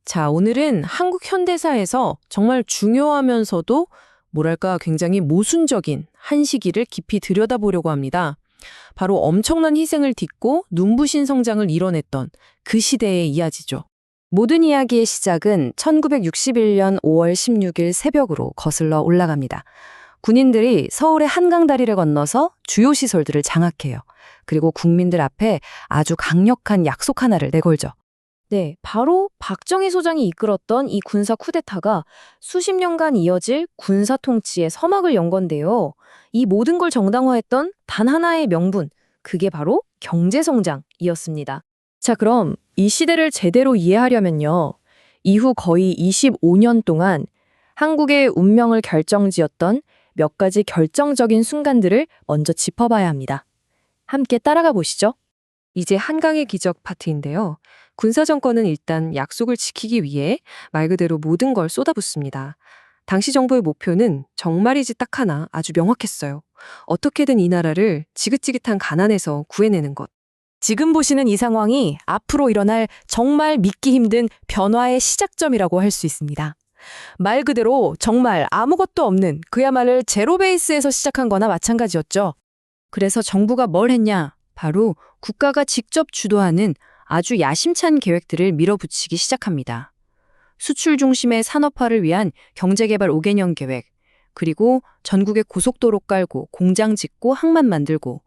자, 오늘은 한국 현대사에서 정말 중요하면서도 뭐랄까 굉장히 모순적인 한 시기를 깊이 들여다보려고 합니다. 바로 엄청난 희생을 딛고 눈부신 성장을 이뤄냈던 그 시대의 이야기죠. 모든 이야기의 시작은 1961년 5월 16일 새벽으로 거슬러 올라갑니다. 군인들이 서울의 한강다리를 건너서 주요 시설들을 장악해요. 그리고 국민들 앞에 아주 강력한 약속 하나를 내걸죠. 네, 바로 박정희 소장이 이끌었던 이 군사 쿠데타가 수십 년간 이어질 군사 통치의 서막을 연 건데요. 이 모든 걸 정당화했던 단 하나의 명분, 그게 바로 경제성장이었습니다. 자, 그럼 이 시대를 제대로 이해하려면요. 이후 거의 25년 동안 한국의 운명을 결정지었던 몇 가지 결정적인 순간들을 먼저 짚어봐야 합니다. 함께 따라가 보시죠. 이제 한강의 기적 파트인데요. 군사정권은 일단 약속을 지키기 위해 말 그대로 모든 걸 쏟아붓습니다. 당시 정부의 목표는 정말이지 딱 하나 아주 명확했어요. 어떻게든 이 나라를 지긋지긋한 가난에서 구해내는 것. 지금 보시는 이 상황이 앞으로 일어날 정말 믿기 힘든 변화의 시작점이라고 할 수 있습니다. 말 그대로 정말 아무것도 없는 그야말로 제로 베이스에서 시작한 거나 마찬가지였죠. 그래서 정부가 뭘 했냐? 바로 국가가 직접 주도하는 아주 야심찬 계획들을 밀어붙이기 시작합니다. 수출 중심의 산업화를 위한 경제개발 5개년 계획, 그리고 전국에 고속도로 깔고 공장 짓고 항만 만들고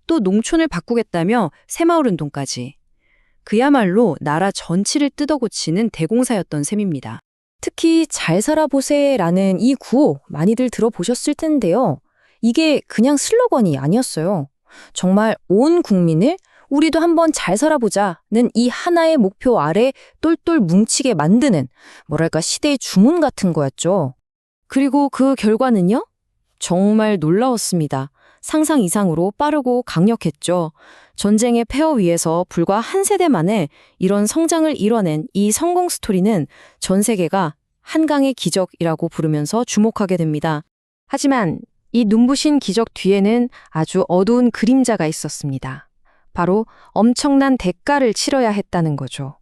또 농촌을 바꾸겠다며 새마을운동까지. 그야말로 나라 전체를 뜯어고치는 대공사였던 셈입니다. 특히 잘 살아보세라는 이 구호 많이들 들어보셨을 텐데요. 이게 그냥 슬로건이 아니었어요. 정말 온 국민을 우리도 한번 잘 살아보자는 이 하나의 목표 아래 똘똘 뭉치게 만드는 뭐랄까 시대의 주문 같은 거였죠. 그리고 그 결과는요? 정말 놀라웠습니다. 상상 이상으로 빠르고 강력했죠. 전쟁의 폐허 위에서 불과 한 세대 만에 이런 성장을 이뤄낸 이 성공 스토리는 전 세계가 한강의 기적이라고 부르면서 주목하게 됩니다. 하지만 이 눈부신 기적 뒤에는 아주 어두운 그림자가 있었습니다. 바로 엄청난 대가를 치러야 했다는 거죠.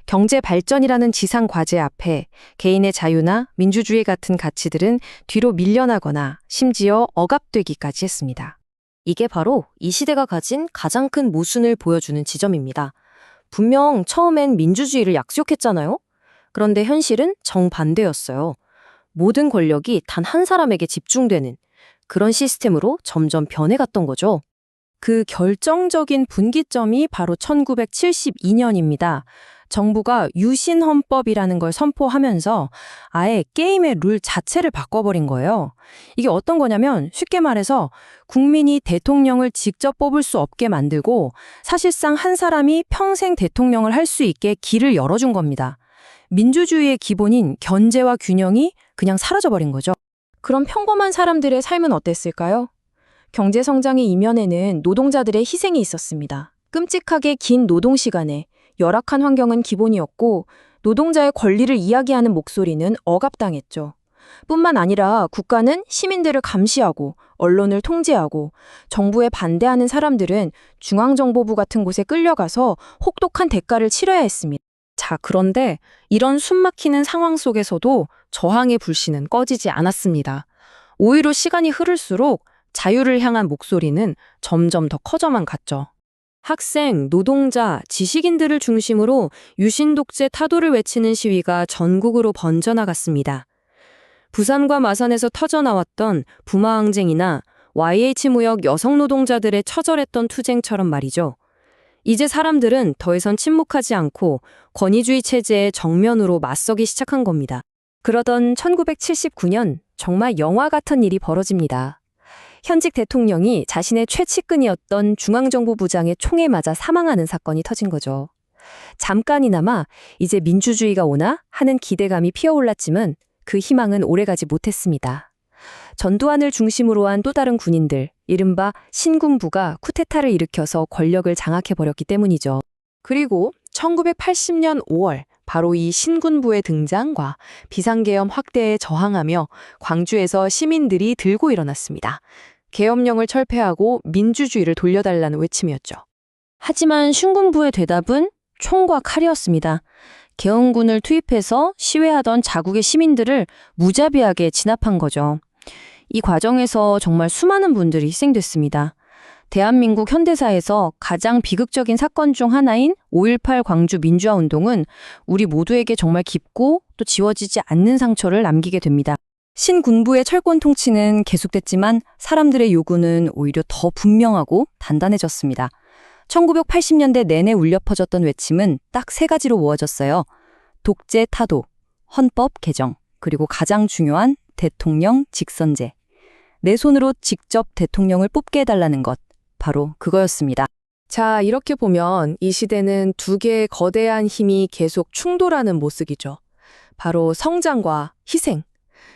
경제 발전이라는 지상 과제 앞에 개인의 자유나 민주주의 같은 가치들은 뒤로 밀려나거나 심지어 억압되기까지 했습니다. 이게 바로 이 시대가 가진 가장 큰 모순을 보여주는 지점입니다. 분명 처음엔 민주주의를 약속했잖아요. 그런데 현실은 정반대였어요. 모든 권력이 단 한 사람에게 집중되는 그런 시스템으로 점점 변해갔던 거죠. 그 결정적인 분기점이 바로 1972년입니다. 정부가 유신헌법이라는 걸 선포하면서 아예 게임의 룰 자체를 바꿔버린 거예요. 이게 어떤 거냐면 쉽게 말해서 국민이 대통령을 직접 뽑을 수 없게 만들고 사실상 한 사람이 평생 대통령을 할 수 있게 길을 열어준 겁니다. 민주주의의 기본인 견제와 균형이 그냥 사라져버린 거죠. 그럼 평범한 사람들의 삶은 어땠을까요? 경제 성장의 이면에는 노동자들의 희생이 있었습니다. 끔찍하게 긴 노동 시간에 열악한 환경은 기본이었고 노동자의 권리를 이야기하는 목소리는 억압당했죠. 뿐만 아니라 국가는 시민들을 감시하고 언론을 통제하고 정부에 반대하는 사람들은 중앙정보부 같은 곳에 끌려가서 혹독한 대가를 치러야 했습니다. 자, 그런데 이런 숨막히는 상황 속에서도 저항의 불씨는 꺼지지 않았습니다. 오히려 시간이 흐를수록 자유를 향한 목소리는 점점 더 커져만 갔죠. 학생, 노동자, 지식인들을 중심으로 유신 독재 타도를 외치는 시위가 전국으로 번져나갔습니다. 부산과 마산에서 터져나왔던 부마항쟁이나 YH무역 여성 노동자들의 처절했던 투쟁처럼 말이죠. 이제 사람들은 더 이상 침묵하지 않고 권위주의 체제에 정면으로 맞서기 시작한 겁니다. 그러던 1979년 정말 영화 같은 일이 벌어집니다. 현직 대통령이 자신의 최측근이었던 중앙정보부장의 총에 맞아 사망하는 사건이 터진 거죠. 잠깐이나마 이제 민주주의가 오나 하는 기대감이 피어올랐지만 그 희망은 오래가지 못했습니다. 전두환을 중심으로 한 또 다른 군인들, 이른바 신군부가 쿠데타를 일으켜서 권력을 장악해버렸기 때문이죠. 그리고 1980년 5월 바로 이 신군부의 등장과 비상계엄 확대에 저항하며 광주에서 시민들이 들고 일어났습니다. 계엄령을 철폐하고 민주주의를 돌려달라는 외침이었죠. 하지만 신군부의 대답은 총과 칼이었습니다. 계엄군을 투입해서 시위하던 자국의 시민들을 무자비하게 진압한 거죠. 이 과정에서 정말 수많은 분들이 희생됐습니다. 대한민국 현대사에서 가장 비극적인 사건 중 하나인 5.18 광주 민주화 운동은 우리 모두에게 정말 깊고 또 지워지지 않는 상처를 남기게 됩니다. 신군부의 철권 통치는 계속됐지만 사람들의 요구는 오히려 더 분명하고 단단해졌습니다. 1980년대 내내 울려 퍼졌던 외침은 딱 세 가지로 모아졌어요. 독재 타도, 헌법 개정, 그리고 가장 중요한 대통령 직선제. 내 손으로 직접 대통령을 뽑게 해달라는 것. 바로 그거였습니다. 자, 이렇게 보면 이 시대는 두 개의 거대한 힘이 계속 충돌하는 모습이죠. 바로 성장과 희생.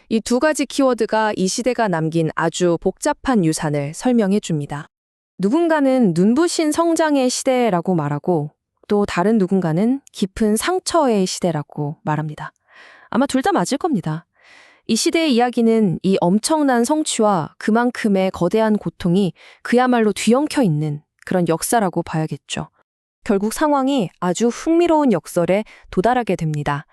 이 두 가지 키워드가 이 시대가 남긴 아주 복잡한 유산을 설명해 줍니다. 누군가는 눈부신 성장의 시대라고 말하고 또 다른 누군가는 깊은 상처의 시대라고 말합니다. 아마 둘 다 맞을 겁니다. 이 시대의 이야기는 이 엄청난 성취와 그만큼의 거대한 고통이 그야말로 뒤엉켜 있는 그런 역사라고 봐야겠죠. 결국 상황이 아주 흥미로운 역설에 도달하게 됩니다.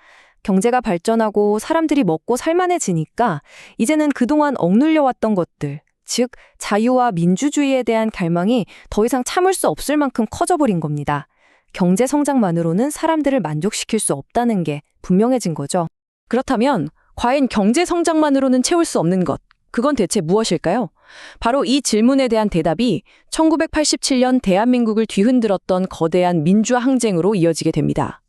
경제가 발전하고 사람들이 먹고 살만해지니까 이제는 그동안 억눌려왔던 것들, 즉 자유와 민주주의에 대한 갈망이 더 이상 참을 수 없을 만큼 커져버린 겁니다. 경제 성장만으로는 사람들을 만족시킬 수 없다는 게 분명해진 거죠. 그렇다면 과연 경제 성장만으로는 채울 수 없는 것, 그건 대체 무엇일까요? 바로 이 질문에 대한 대답이 1987년 대한민국을 뒤흔들었던 거대한 민주화 항쟁으로 이어지게 됩니다.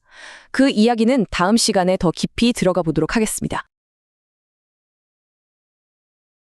그 이야기는 다음 시간에 더 깊이 들어가 보도록 하겠습니다.